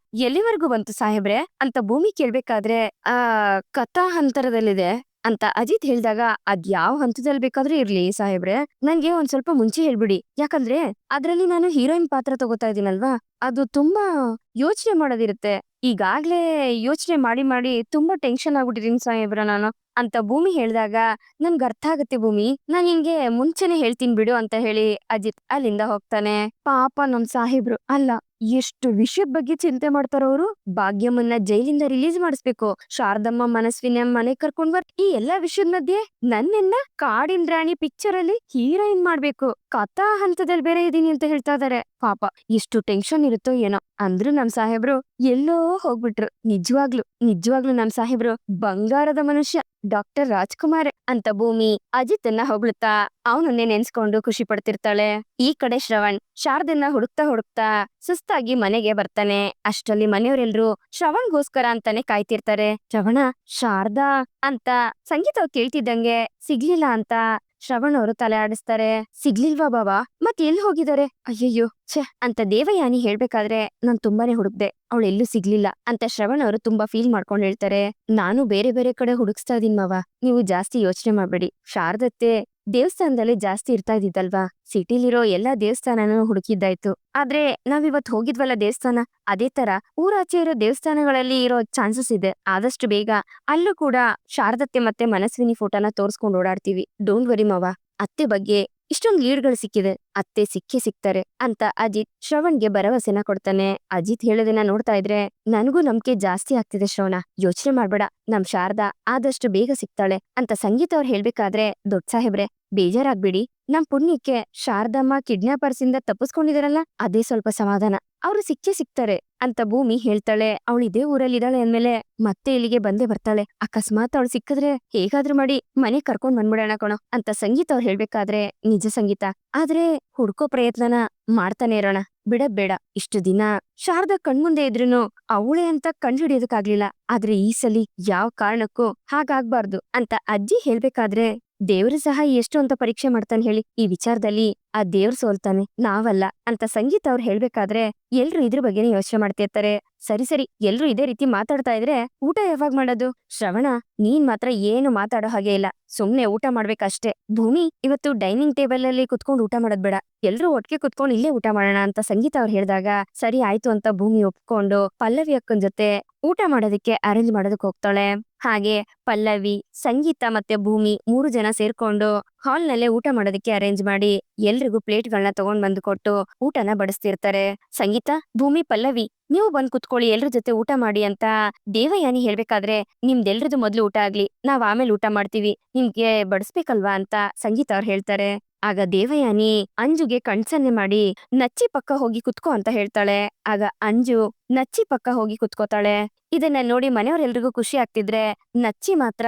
ಎಲ್ಲಿವರೆಗೂ ಬಂತು ಸಾಹೇಬ್ರೆ ಅಂತ ಭೂಮಿ ಕೇಳ್ಬೇಕಾದ್ರೆ, ಆ ಕಥಾ ಹಂತರದಲ್ಲಿದೆ ಅಂತ ಅಜಿತ್ ಹೇಳ್ದಾಗ, ಅದ್ ಯಾವ ಹಂತದಲ್ಲಿ ಬೇಕಾದ್ರೂ ಇರ್ಲಿ ಸಾಹೇಬ್ರೆ, ನಂಗೆ ಒಂದ್ ಸ್ವಲ್ಪ ಮುಂಚೆ ಹೇಳ್ಬಿಡಿ. ಯಾಕಂದ್ರೆ ಅದ್ರಲ್ಲಿ ನಾನು ಹೀರೋಯಿನ್ ಪಾತ್ರ ತಗೋತಾ ಇದೀನಲ್ವಾ, ಅದು ತುಂಬಾ ಯೋಚನೆ ಮಾಡೋದಿರುತ್ತೆ. ಈಗಾಗ್ಲೇ ಯೋಚನೆ ಮಾಡಿ ತುಂಬಾ ಟೆನ್ಷನ್ ಆಗ್ಬಿಟ್ಟಿದೀನಿ ಸಾಹೇಬ್ರ ನಾನು ಅಂತ ಭೂಮಿ ಹೇಳ್ದಾಗ, ನನ್ಗ್ ಅರ್ಥ ಆಗತ್ತೆ ಭೂಮಿ, ನಾನ್ ನಿನ್ಗೆ ಮುಂಚೆನೆ ಹೇಳ್ತೀನಿ ಬಿಡು ಅಂತ ಹೇಳಿ ಅಜಿತ್ ಅಲ್ಲಿಂದ ಹೋಗ್ತಾನೆ. ಪಾಪ ನಮ್ ಸಾಹೇಬ್ರು, ಅಲ್ಲ ಎಷ್ಟು ವಿಷಯದ ಬಗ್ಗೆ ಚಿಂತೆ ಮಾಡ್ತಾರವ್ರು. ಭಾಗ್ಯಮ್ಮನ್ನ ಜೈಲಿಂದ ರಿಲೀಸ್ ಮಾಡಿಸ್ಬೇಕು, ಶಾರದಮ್ಮ ಮನಸ್ವಿನ ಮನೆ ಕರ್ಕೊಂಡ್ ಬರ್, ಈ ಎಲ್ಲಾ ವಿಷಯದ ಮಧ್ಯೆ ನನ್ನೆನ್ನ ಕಾಡಿನ ರಾಣಿ ಪಿಕ್ಚರ್ ಅಲ್ಲಿ ಹೀರೋಯಿನ್ ಮಾಡ್ಬೇಕು, ಕಥಾ ಹಂತದಲ್ಲಿ ಬೇರೆ ಇದೀನಿ ಅಂತ ಹೇಳ್ತಾ ಇದಾರೆ. ಪಾಪ ಎಷ್ಟು ಟೆನ್ಷನ್ ಇರುತ್ತೋ ಏನೋ. ಅಂದ್ರು ನಮ್ ಸಾಹೇಬ್ರು ಎಲ್ಲೋ ಹೋಗ್ಬಿಟ್ರು. ನಿಜವಾಗ್ಲು ನಮ್ ಸಾಹೇಬ್ರು ಬಂಗಾರದ ಮನುಷ್ಯ, ಡಾಕ್ಟರ್ ರಾಜ್ಕುಮಾರ್ ಅಂತ ಭೂಮಿ ಅಜಿತನ್ನ ಹೊಗಳುತ್ತಾ ಅವನನ್ನೇ ನೆನ್ಸ್ಕೊಂಡು ಖುಷಿ ಪಡ್ತಿರ್ತಾಳೆ. ಈ ಕಡೆ ಶ್ರವಣ್ ಶಾರದನ್ನ ಹುಡುಕ್ತಾ ಸುಸ್ತಾಗಿ ಮನೆಗೆ ಬರ್ತಾನೆ. ಅಷ್ಟರಲ್ಲಿ ಮನೆಯವರೆಲ್ರು ಶ್ರವಣ್ಗೋಸ್ಕರ ಅಂತಾನೆ ಕಾಯ್ತಿರ್ತಾರೆ. ಶ್ರವಣ, ಶಾರದಾ ಅಂತ ಸಂಗೀತ ಕೇಳ್ತಿದ್ದಂಗೆ ಸಿಗ್ಲಿಲ್ಲ ಅಂತ ಶ್ರವಣ್ ಅವರು ತಲೆ ಆಡಿಸ್ತಾರೆ. ಸಿಗ್ಲಿಲ್ವಾ ಬಾಬಾ, ಮತ್ ಎಲ್ಲಿ ಹೋಗಿದ್ದಾರೆ? ಅಯ್ಯಯ್ಯೋ ಛೆ ಅಂತ ದೇವಯಾನಿ ಹೇಳ್ಬೇಕಾದ್ರೆ, ನಾನ್ ತುಂಬಾನೇ ಹುಡುಕ್ದೆ, ಅವಳು ಎಲ್ಲೂ ಸಿಗ್ಲಿಲ್ಲ ಅಂತ ಶ್ರವಣ್ ಅವರು ತುಂಬಾ ಫೀಲ್ ಮಾಡ್ಕೊಂಡ್ ಹೇಳ್ತಾರೆ. ನಾನು ಬೇರೆ ಕಡೆ ಹುಡುಕ್ಸ್ತಾ ಇದೀನ್ ಮಾವ, ನೀವು ಜಾಸ್ತಿ ಯೋಚನೆ ಮಾಡ್ಬೇಡಿ. ಶಾರದತ್ತೆ ದೇವಸ್ಥಾನದಲ್ಲಿ ಜಾಸ್ತಿ ಇರ್ತಾ ಇದ್ದಿದ್ದಲ್ವಾ, ಸಿಟಿಲಿರೋ ಎಲ್ಲಾ ದೇವಸ್ಥಾನನೂ ಹುಡುಕಿದ್ದಾಯ್ತು. ಆದ್ರೆ ನಾವಿವತ್ ಹೋಗಿದ್ವಲ್ಲ ದೇವಸ್ಥಾನ, ಅದೇ ತರ ಊರಾಚೆ ಇರೋ ದೇವಸ್ಥಾನಗಳಲ್ಲಿ ಇರೋ ಚಾನ್ಸಸ್ ಇದೆ. ಆದಷ್ಟು ಬೇಗ ಅಲ್ಲೂ ಕೂಡ ಶಾರದತ್ತೆ ಮತ್ತೆ ಮನಸ್ವಿನಿ ಫೋಟೋನ ತೋರ್ಸ್ಕೊಂಡ್ ಓಡಾಡ್ತೀವಿ. ಡೋಂಟ್ ವರಿ ಮಾವ, ಅತ್ತೆ ಬಗ್ಗೆ ಇಷ್ಟೊಂದ್ ಲೀಡ್ಗಳು ಸಿಕ್ಕಿದೆ, ಅತ್ತೆ ಸಿಕ್ಕೇ ಸಿಗ್ತಾರೆ ಅಂತ ಅಜಿತ್ ಶ್ರವಣ್ಗೆ ಭರವಸೆನ ಕೊಡ್ತಾನೆ. ಅಜಿತ್ ಹೇಳೋದನ್ನ ನೋಡ್ತಾ ಇದ್ರೆ ನನಗೂ ನಂಬಿಕೆ ಜಾಸ್ತಿ ಆಗ್ತಿದೆ. ಶ್ರವಣ, ಯೋಚನೆ ಮಾಡ್ಬೇಡ, ನಮ್ ಶಾರದಾ ಆದಷ್ಟು ಬೇಗ ಸಿಗ್ತಾಳೆ ಅಂತ ಸಂಗೀತ ಅವ್ರು ಹೇಳ್ಬೇಕಾದ್ರೆ, ದೊಡ್ಡ ಸಾಹೇಬ್ರೆ ಬೇಜಾರಾಗ್ಬಿಡಿ, ನಮ್ ಪುಣ್ಯಕ್ಕೆ ಶಾರದಮ್ಮ ಕಿಡ್ನಾಪರ್ಸ್ ಇಂದ ತಪ್ಪಿಸ್ಕೊಂಡಿದಾರಲ್ಲ, ಅದೇ ಸ್ವಲ್ಪ ಸಮಾಧಾನ, ಅವ್ರು ಸಿಕ್ಕೇ ಸಿಗ್ತಾರೆ ಅಂತ ಭೂಮಿ ಹೇಳ್ತಾಳೆ. ಅವಳು ಇದೇ ಊರಲ್ಲಿ ಇದ್ದಾಳೆ ಅಂದ್ಮೇಲೆ ಮತ್ತೆ ಇಲ್ಲಿಗೆ ಬಂದೇ ಬರ್ತಾಳೆ. ಅಕಸ್ಮಾತ್ ಅವಳು ಸಿಕ್ಕಿದ್ರೆ ಹೇಗಾದ್ರೂ ಮಾಡಿ ಮನೆ ಕರ್ಕೊಂಡ್ ಬಂದ್ಬಿಡೋಣ ಕಣೋ ಅಂತ ಸಂಗೀತ ಅವ್ರು ಹೇಳ್ಬೇಕಾದ್ರೆ, ನಿಜ ಸಂಗೀತ, ಆದ್ರೆ ಹುಡ್ಕೋ ಪ್ರಯತ್ನನ ಮಾಡ್ತಾನೆ ಇರೋಣ, ಬಿಡಬೇಡ. ಇಷ್ಟು ದಿನ ಶಾರದಾ ಕಣ್ಮುಂದೆ ಇದ್ರುನು ಅವಳೆ ಅಂತ ಕಂಡುಹಿಡಿಯೋದಕ್ಕಾಗ್ಲಿಲ್ಲ, ಆದ್ರೆ ಈ ಸಲಿ ಯಾವ ಕಾರಣಕ್ಕೂ ಹಾಗಾಗ್ಬಾರ್ದು ಅಂತ ಅಜ್ಜಿ ಹೇಳ್ಬೇಕಾದ್ರೆ, ದೇವ್ರು ಸಹ ಎಷ್ಟು ಅಂತ ಪರೀಕ್ಷೆ ಮಾಡ್ತಾನೆ ಹೇಳಿ. ಈ ವಿಚಾರದಲ್ಲಿ ಆ ದೇವ್ರು ಸೋಲ್ತಾನೆ, ನಾವಲ್ಲ ಅಂತ ಸಂಗೀತ ಅವ್ರು ಹೇಳ್ಬೇಕಾದ್ರೆ ಎಲ್ರು ಇದ್ರ ಬಗ್ಗೆನೇ ಯೋಚನೆ ಮಾಡ್ತಿರ್ತಾರೆ. ಸರಿ ಸರಿ, ಎಲ್ರು ಇದೇ ರೀತಿ ಮಾತಾಡ್ತಾ ಇದ್ರೆ ಊಟ ಯಾವಾಗ ಮಾಡೋದು? ಶ್ರವಣ, ನೀನ್ ಮಾತ್ರ ಏನು ಮಾತಾಡೋ ಹಾಗೆ ಇಲ್ಲ, ಸುಮ್ನೆ ಊಟ ಮಾಡ್ಬೇಕಷ್ಟೇ. ಭೂಮಿ, ಇವತ್ತು ಡೈನಿಂಗ್ ಟೇಬಲ್ ಅಲ್ಲಿ ಕುತ್ಕೊಂಡು ಊಟ ಮಾಡೋದ್ ಬೇಡ, ಎಲ್ರು ಒಟ್ಟಿಗೆ ಕುತ್ಕೊಂಡು ಇಲ್ಲೇ ಊಟ ಮಾಡೋಣ ಅಂತ ಸಂಗೀತ ಅವ್ರು ಹೇಳಿದಾಗ ಸರಿ ಆಯ್ತು ಅಂತ ಭೂಮಿ ಒಪ್ಕೊಂಡು ಪಲ್ಲವಿ ಅಕ್ಕನ್ ಜೊತೆ ಊಟ ಮಾಡೋದಕ್ಕೆ ಅರೇಂಜ್ ಮಾಡೋದಕ್ ಹೋಗ್ತಾಳೆ. ಹಾಗೆ ಪಲ್ಲವಿ, ಸಂಗೀತ ಮತ್ತೆ ಭೂಮಿ 3 ಜನ ಸೇರ್ಕೊಂಡು ಹಾಲ್ ನಲ್ಲೇ ಊಟ ಮಾಡೋದಕ್ಕೆ ಅರೇಂಜ್ ಮಾಡಿ ಎಲ್ರಿಗೂ ಪ್ಲೇಟ್ಗಳನ್ನ ತಗೊಂಡ್ ಬಂದು ಕೊಟ್ಟು ಊಟನ ಬಡಿಸ್ತಿರ್ತಾರೆ. ಸಂಗೀತ, ಭೂಮಿ, ಪಲ್ಲವಿ, ನೀವು ಬಂದ್ ಕುತ್ಕೊಳ್ಳಿ, ಎಲ್ರ ಜೊತೆ ಊಟ ಮಾಡಿ ಅಂತ ದೇವಯಾನಿ ಹೇಳ್ಬೇಕಾದ್ರೆ ನಿಮ್ದೆಲ್ರದು ಮೊದ್ಲು ಊಟ ಆಗ್ಲಿ, ನಾವ್ ಆಮೇಲೆ ಊಟ ಮಾಡ್ತೀವಿ, ನಿಮ್ಗೆ ಬಡಿಸ್ಬೇಕಲ್ವಾ ಅಂತ ಸಂಗೀತ ಅವ್ರು ಹೇಳ್ತಾರೆ. ಆಗ ದೇವಯಾನಿ ಅಂಜುಗೆ ಕಣ್ಸನ್ನೆ ಮಾಡಿ ನಚ್ಚಿ ಪಕ್ಕ ಹೋಗಿ ಕುತ್ಕೋ ಅಂತ ಹೇಳ್ತಾಳೆ. ಆಗ ಅಂಜು ನಚ್ಚಿ ಪಕ್ಕ ಹೋಗಿ ಕುತ್ಕೋತಾಳೆ. ಇದನ್ನ ನೋಡಿ ಮನೆಯವ್ರೆಲ್ರಿಗೂ ಖುಷಿ ಆಗ್ತಿದ್ರೆ ನಚ್ಚಿ ಮಾತ್ರ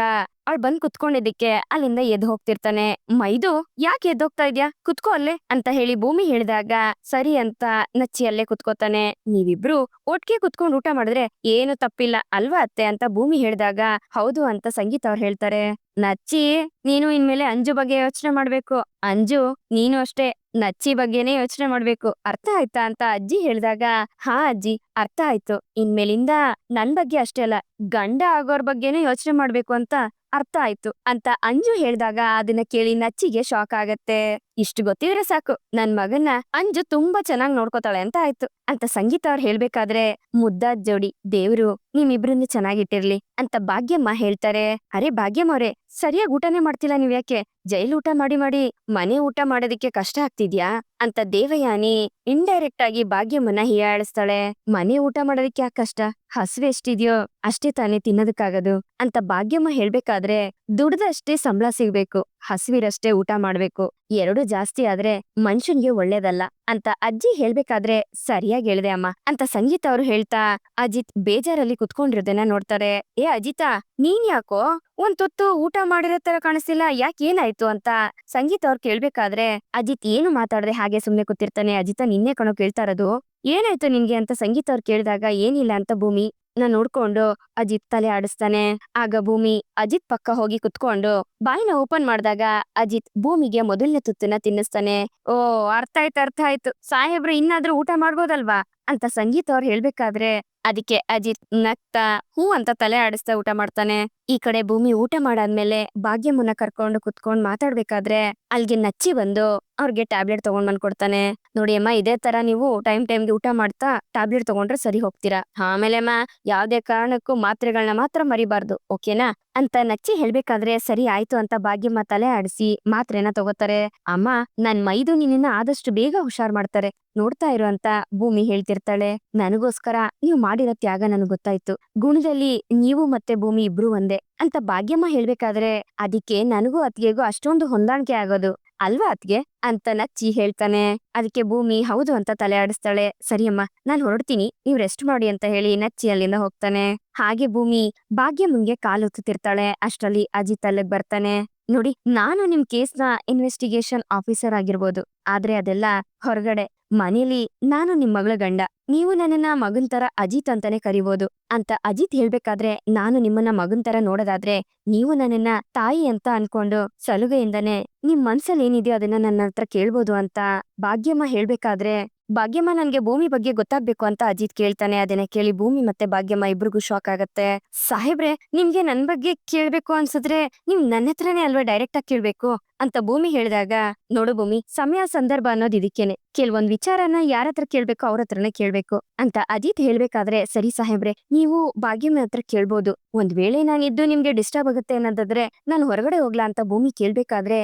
ಅವಳು ಬಂದ್ ಕುತ್ಕೊಂಡಿದ್ದಕ್ಕೆ ಅಲ್ಲಿಂದ ಎದ್ದು ಹೋಗ್ತಿರ್ತಾನೆ. ಮೈದು, ಯಾಕೆ ಎದ್ದೋಗ್ತಾ ಇದ್ಯಾ, ಕುತ್ಕೋ ಅಲ್ಲೇ ಅಂತ ಹೇಳಿ ಭೂಮಿ ಹೇಳಿದಾಗ ಸರಿ ಅಂತ ನಚ್ಚಿ ಅಲ್ಲೇ ಕುತ್ಕೋತಾನೆ. ನೀವಿಬ್ರು ಒಟ್ಟಿಗೆ ಕುತ್ಕೊಂಡು ಊಟ ಮಾಡಿದ್ರೆ ಏನು ತಪ್ಪಿಲ್ಲ ಅಲ್ವಾ ಅತ್ತೆ ಅಂತ ಭೂಮಿ ಹೇಳಿದಾಗ ಹೌದು ಅಂತ ಸಂಗೀತ ಅವ್ರು ಹೇಳ್ತಾರೆ. ನಚ್ಚಿ, ನೀನು ಇನ್ಮೇಲೆ ಅಂಜು ಬಗ್ಗೆ ಯೋಚನೆ ಮಾಡ್ಬೇಕು, ಅಂಜು ನೀನು ಅಷ್ಟೇ ನಚ್ಚಿ ಬಗ್ಗೆನೇ ಯೋಚನೆ ಮಾಡ್ಬೇಕು, ಅರ್ಥ ಆಯ್ತಾ ಅಂತ ಅಜ್ಜಿ ಹೇಳಿದಾಗ ಹಾ ಅಜ್ಜಿ, ಅರ್ಥ ಆಯ್ತು, ಇನ್ಮೇಲಿಂದ ನನ್ ಬಗ್ಗೆ ಅಷ್ಟೇ ಅಲ್ಲ, ಗಂಡ ಆಗೋರ್ ಬಗ್ಗೆನೂ ಯೋಚನೆ ಮಾಡ್ಬೇಕು ಅಂತ ಅರ್ಥ ಆಯ್ತು ಅಂತ ಅಂಜು ಹೇಳ್ದಾಗ ಅದನ್ನ ಕೇಳಿ ನಚ್ಚಿಗೆ ಶಾಕ್ ಆಗತ್ತೆ. ಇಷ್ಟು ಗೊತ್ತಿದ್ರೆ ಸಾಕು, ನನ್ ಮಗನ್ನ ಅಂಜು ತುಂಬಾ ಚೆನ್ನಾಗ್ ನೋಡ್ಕೋತಾಳೆ ಅಂತ ಆಯ್ತು ಅಂತ ಸಂಗೀತ ಅವ್ರು ಹೇಳ್ಬೇಕಾದ್ರೆ ಮುದ್ದಾದ್ ಜೋಡಿ, ದೇವ್ರು ನಿಮ್ಮಿಬ್ರನ್ನು ಚೆನ್ನಾಗಿಟ್ಟಿರ್ಲಿ ಅಂತ ಭಾಗ್ಯಮ್ಮ ಹೇಳ್ತಾರೆ. ಅರೆ ಭಾಗ್ಯಮ್ಮ ಅವ್ರೆ, ಸರಿಯಾಗಿ ಊಟನೇ ಮಾಡ್ತಿಲ್ಲ ನೀವ್ ಯಾಕೆ? ಜೈಲ್ ಊಟ ಮಾಡಿ ಮಾಡಿ ಮನೆ ಊಟ ಮಾಡೋದಿಕ್ಕೆ ಕಷ್ಟ ಆಗ್ತಿದ್ಯಾ ಅಂತ ದೇವಯಾನಿ ಇಂಡೈರೆಕ್ಟ್ ಆಗಿ ಭಾಗ್ಯಮ್ಮನ ಹೀಯಾಳಿಸ್ತಾಳೆ. ಮನೆ ಊಟ ಮಾಡೋದಿಕ್ಕೆ ಯಾಕೆ ಕಷ್ಟ? ಹಸುವೆ ಎಷ್ಟಿದ್ಯೋ ಅಷ್ಟೇ ತಾನೇ ತಿನ್ನೋದಕ್ಕಾಗದು ಅಂತ ಭಾಗ್ಯಮ್ಮ ಹೇಳ್ಬೇಕಾದ್ರೆ ದುಡ್ದಷ್ಟೇ ಸಂಬಳ ಸಿಗ್ಬೇಕು, ಹಸುವಿರಷ್ಟೇ ಊಟ ಮಾಡ್ಬೇಕು, ಎರಡು ಜಾಸ್ತಿ ಆದ್ರೆ ಮನುಷ್ಯನ್ಗೆ ಒಳ್ಳೇದಲ್ಲ ಅಂತ ಅಜ್ಜಿ ಹೇಳ್ಬೇಕಾದ್ರೆ ಸರಿಯಾಗಿ ಹೇಳ್ದೆ ಅಮ್ಮ ಅಂತ ಸಂಗೀತ ಅವ್ರು ಹೇಳ್ತಾ ಅಜಿತ್ ಬೇಜಾರಲ್ಲಿ ಕುತ್ಕೊಂಡಿರೋದನ್ನ ನೋಡ್ತಾರೆ. ಏ ಅಜಿತಾ, ನೀನ್ ಯಾಕೋ ಒಂದ್ ತುತ್ತು ಊಟ ಮಾಡಿರೋ ತರ ಕಾಣಿಸ್ತಿಲ್ಲ, ಯಾಕೆ ಏನಾಯ್ತು ಅಂತ ಸಂಗೀತ ಅವ್ರು ಕೇಳ್ಬೇಕಾದ್ರೆ ಅಜಿತ್ ಏನು ಮಾತಾಡದೆ ಹಾಗೆ ಸುಮ್ನೆ ಕೂತಿರ್ತಾನೆ. ಅಜಿತಾ, ನಿನ್ನೆ ಕಣೋ ಕೇಳ್ತಾ ಇರೋದು, ಏನಾಯ್ತು ನಿನ್ಗೆ ಅಂತ ಸಂಗೀತ ಅವ್ರು ಕೇಳಿದಾಗ ಏನಿಲ್ಲ ಅಂತ ಭೂಮಿ ನೋಡ್ಕೊಂಡು ಅಜಿತ್ ತಲೆ ಆಡಿಸ್ತಾನೆ. ಆಗ ಭೂಮಿ ಅಜಿತ್ ಪಕ್ಕ ಹೋಗಿ ಕುತ್ಕೊಂಡು ಬಾಯಿನ ಓಪನ್ ಮಾಡಿದಾಗ ಅಜಿತ್ ಭೂಮಿಗೆ ಮೊದಲನೇ ತುತ್ತನ್ನ ತಿನ್ನಿಸ್ತಾನೆ. ಓ, ಅರ್ಥ ಆಯ್ತು ಸಾಹೇಬ್ರು, ಇನ್ನಾದ್ರೂ ಊಟ ಮಾಡ್ಬೋದಲ್ವಾ ಅಂತ ಸಂಗೀತ ಅವ್ರು ಹೇಳ್ಬೇಕಾದ್ರೆ ಅದಕ್ಕೆ ಅಜಿತ್ ನಗ್ತಾ ಹೂ ಅಂತ ತಲೆ ಆಡಿಸ್ತಾ ಊಟ ಮಾಡ್ತಾನೆ. ಈ ಕಡೆ ಭೂಮಿ ಊಟ ಮಾಡಾದ್ಮೇಲೆ ಭಾಗ್ಯಮ್ಮನ ಕರ್ಕೊಂಡು ಕುತ್ಕೊಂಡ್ ಮಾತಾಡ್ಬೇಕಾದ್ರೆ ಅಲ್ಗೆ ನಚ್ಚಿ ಬಂದು ಅವ್ರಿಗೆ ಟ್ಯಾಬ್ಲೆಟ್ ತಗೊಂಡ್ ಬಂದ್ ಕೊಡ್ತಾನೆ. ನೋಡಿ ಅಮ್ಮ, ಇದೇ ತರ ನೀವು ಟೈಮ್ಗೆ ಊಟ ಮಾಡ್ತಾ ಟ್ಯಾಬ್ಲೆಟ್ ತಗೊಂಡ್ರೆ ಸರಿ ಹೋಗ್ತೀರಾ. ಆಮೇಲೆ ಅಮ್ಮ, ಯಾವ್ದೇ ಕಾರಣಕ್ಕೂ ಮಾತ್ರೆಗಳನ್ನ ಮಾತ್ರ ಮರಿಬಾರ್ದು, ಓಕೆನಾ ಅಂತ ನಚ್ಚಿ ಹೇಳ್ಬೇಕಾದ್ರೆ ಸರಿ ಆಯ್ತು ಅಂತ ಭಾಗ್ಯಮ್ಮ ತಲೆ ಆಡಿಸಿ ಮಾತ್ರೆನ ತಗೋತಾರೆ. ಅಮ್ಮ, ನನ್ ಮೈದು ನಿನ್ನ ಆದಷ್ಟು ಬೇಗ ಹುಷಾರ್ ಮಾಡ್ತಾರೆ, ನೋಡ್ತಾ ಇರು ಅಂತ ಭೂಮಿ ಹೇಳ್ತಿರ್ತಾಳೆ. ನನಗೋಸ್ಕರ ನೀವು ಮಾಡಿರೋ ತ್ಯಾಗ ನನಗ್ ಗೊತ್ತಾಯ್ತು, ಗುಣದಲ್ಲಿ ನೀವು ಮತ್ತೆ ಭೂಮಿ ಇಬ್ರು ಒಂದೇ ಅಂತ ಭಾಗ್ಯಮ್ಮ ಹೇಳ್ಬೇಕಾದ್ರೆ ಅದಕ್ಕೆ ನನಗೂ ಅತ್ಗೆಗೂ ಅಷ್ಟೊಂದು ಹೊಂದಾಣಿಕೆ ಆಗೋದು ಅಲ್ವಾ ಅತ್ಗೆ ಅಂತ ನಚ್ಚಿ ಹೇಳ್ತಾನೆ. ಅದಕ್ಕೆ ಭೂಮಿ ಹೌದು ಅಂತ ತಲೆ ಆಡಿಸ್ತಾಳೆ. ಸರಿಯಮ್ಮ, ನಾನ್ ಹೊರಡ್ತೀನಿ, ನೀವ್ ರೆಸ್ಟ್ ಮಾಡಿ ಅಂತ ಹೇಳಿ ನಚ್ಚಿ ಅಲ್ಲಿಂದ ಹೋಗ್ತಾನೆ. ಹಾಗೆ ಭೂಮಿ ಭಾಗ್ಯಮ್ಮಂಗೆ ಕಾಲುತ್ತಿರ್ತಾಳೆ. ಅಷ್ಟ್ರಲ್ಲಿ ಅಜಿತ್ ಅಲ್ಲಿಗ್ ಬರ್ತಾನೆ. ನೋಡಿ, ನಾನು ನಿಮ್ ಕೇಸ್ನ ಇನ್ವೆಸ್ಟಿಗೇಷನ್ ಆಫೀಸರ್ ಆಗಿರ್ಬೋದು, ಆದ್ರೆ ಅದೆಲ್ಲ ಹೊರಗಡೆ. ಮನೇಲಿ ನಾನು ನಿಮ್ ಮಗಳ ಗಂಡ, ನೀವು ನನ್ನನ್ನ ಮಗನ್ ತರ ಅಜಿತ್ ಅಂತಾನೆ ಕರಿಬೋದು ಅಂತ ಅಜಿತ್ ಹೇಳ್ಬೇಕಾದ್ರೆ ನಾನು ನಿಮ್ಮನ್ನ ಮಗನ್ ತರ ನೋಡೋದಾದ್ರೆ ನೀವು ನನ್ನನ್ನ ತಾಯಿ ಅಂತ ಅನ್ಕೊಂಡು ಸಲುಗೆಯಿಂದಾನೆ ನಿಮ್ ಮನ್ಸಲ್ಲಿ ಏನಿದೆಯೋ ಅದನ್ನ ನನ್ನ ಹತ್ರ ಕೇಳ್ಬೋದು ಅಂತ ಭಾಗ್ಯಮ್ಮ ಹೇಳ್ಬೇಕಾದ್ರೆ ಭಾಗ್ಯಮ್ಮ ನನ್ಗೆ ಭೂಮಿ ಬಗ್ಗೆ ಗೊತ್ತಾಗ್ಬೇಕು ಅಂತ ಅಜಿತ್ ಕೇಳ್ತಾನೆ. ಅದನ್ನ ಕೇಳಿ ಭೂಮಿ ಮತ್ತೆ ಭಾಗ್ಯಮ್ಮ ಇಬ್ರಿಗೂ ಶಾಕ್ ಆಗತ್ತೆ. ಸಾಹೇಬ್ರೆ, ನಿಮ್ಗೆ ನನ್ ಬಗ್ಗೆ ಕೇಳ್ಬೇಕು ಅನ್ಸಿದ್ರೆ ನೀವ್ ನನ್ನ ಹತ್ರನೇ ಅಲ್ವಾ ಡೈರೆಕ್ಟ್ ಆಗಿ ಕೇಳ್ಬೇಕು ಅಂತ ಭೂಮಿ ಹೇಳಿದಾಗ ನೋಡು ಭೂಮಿ, ಸಮಯ ಸಂದರ್ಭ ಅನ್ನೋದು ಇದಕ್ಕೇನೆ, ಕೆಲವೊಂದ್ ವಿಚಾರನ ಯಾರ ಹತ್ರ ಕೇಳ್ಬೇಕು ಅವ್ರ ಹತ್ರನೇ ಕೇಳ್ಬೇಕು ಅಂತ ಅಜಿತ್ ಹೇಳ್ಬೇಕಾದ್ರೆ ಸರಿ ಸಾಹೇಬ್ರೆ, ನೀವು ಭಾಗ್ಯಮ್ಮ ಹತ್ರ ಕೇಳ್ಬೋದು, ಒಂದ್ ವೇಳೆ ನಾನಿದ್ದು ನಿಮ್ಗೆ ಡಿಸ್ಟರ್ಬ್ ಆಗುತ್ತೆ ಅನ್ನೋದಾದ್ರೆ ನಾನು ಹೊರಗಡೆ ಹೋಗ್ಲಾ ಅಂತ ಭೂಮಿ ಕೇಳ್ಬೇಕಾದ್ರೆ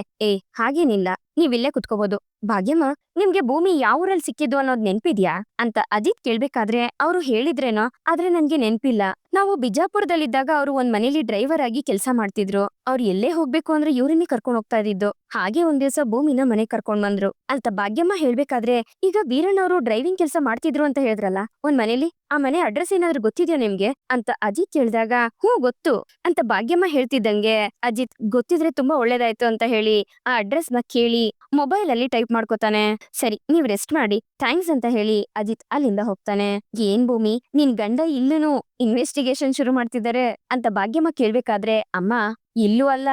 ಹಾಗೇನಿಲ್ಲ, ನೀವಿಲ್ಲೇ ಕುತ್ಕೋಬಹುದು. ಭಾಗ್ಯಮ್ಮ, ನಿಮ್ಗೆ ಭೂಮಿ ಯಾವ ಊರಲ್ಲಿ ಸಿಕ್ಕಿದ್ದು ಅನ್ನೋದ್ ನೆನ್ಪಿದ್ಯಾ ಅಂತ ಅಜಿತ್ ಕೇಳ್ಬೇಕಾದ್ರೆ ಅವ್ರು ಹೇಳಿದ್ರೇನೋ, ಆದ್ರೆ ನನ್ಗೆ ನೆನ್ಪಿಲ್ಲ. ನಾವು ಬಿಜಾಪುರದಲ್ಲಿದ್ದಾಗ ಅವ್ರು ಒಂದ್ ಮನೇಲಿ ಡ್ರೈವರ್ ಆಗಿ ಕೆಲ್ಸ ಮಾಡ್ತಿದ್ರು, ಅವ್ರು ಎಲ್ಲೇ ಹೋಗ್ಬೇಕು ಅಂದ್ರೆ ಇವ್ರನ್ನೇ ಕರ್ಕೊಂಡ್ ಹೋಗ್ತಾ ಇದ್ದಿದ್ದು. ಹಾಗೆ ಒಂದ್ ದಿವ್ಸ ಭೂಮಿನ ಮನೆಗ್ ಕರ್ಕೊಂಡ್ ಬಂದ್ರು ಅಂತ ಭಾಗ್ಯಮ್ಮ ಹೇಳ್ಬೇಕಾದ್ರೆ ಈಗ ವೀರಣ್ಣ ಅವರು ಡ್ರೈವಿಂಗ್ ಕೆಲಸ ಮಾಡ್ತಿದ್ರು ಅಂತ ಹೇಳಿದ್ರಲ್ಲ ಒಂದ್ ಮನೇಲಿ, ಆ ಮನೆ ಅಡ್ರೆಸ್ ಏನಾದ್ರು ಗೊತ್ತಿದ್ಯಾ ನಿಮ್ಗೆ ಅಂತ ಅಜಿತ್ ಕೇಳಿದಾಗ ಹ್ಞೂ ಗೊತ್ತು ಅಂತ ಭಾಗ್ಯಮ್ಮ ಹೇಳ್ತಿದ್ದಂಗೆ ಅಜಿತ್ ಗೊತ್ತಿದ್ರೆ ತುಂಬಾ ಒಳ್ಳೇದಾಯ್ತು ಅಂತ ಹೇಳಿ ಆ ಅಡ್ರೆಸ್ ನ ಕೇಳಿ ಮೊಬೈಲ್ ಅಲ್ಲಿ ಟೈಪ್ ಮಾಡ್ಕೋತಾನೆ. ಸರಿ, ನೀವ್ ರೆಸ್ಟ್ ಮಾಡಿ, ಥ್ಯಾಂಕ್ಸ್ ಅಂತ ಹೇಳಿ ಅಜಿತ್ ಅಲ್ಲಿಂದ ಹೋಗ್ತಾನೆ. ಏನ್ ಭೂಮಿ, ನಿನ್ ಗಂಡ ಇಲ್ಲೂನು ಇನ್ವೆಸ್ಟಿಗೇಷನ್ ಶುರು ಮಾಡ್ತಿದ್ದಾರೆ ಅಂತ ಭಾಗ್ಯಮ್ಮ ಕೇಳ್ಬೇಕಾದ್ರೆ ಅಮ್ಮ, ಇಲ್ಲೂ ಅಲ್ಲ.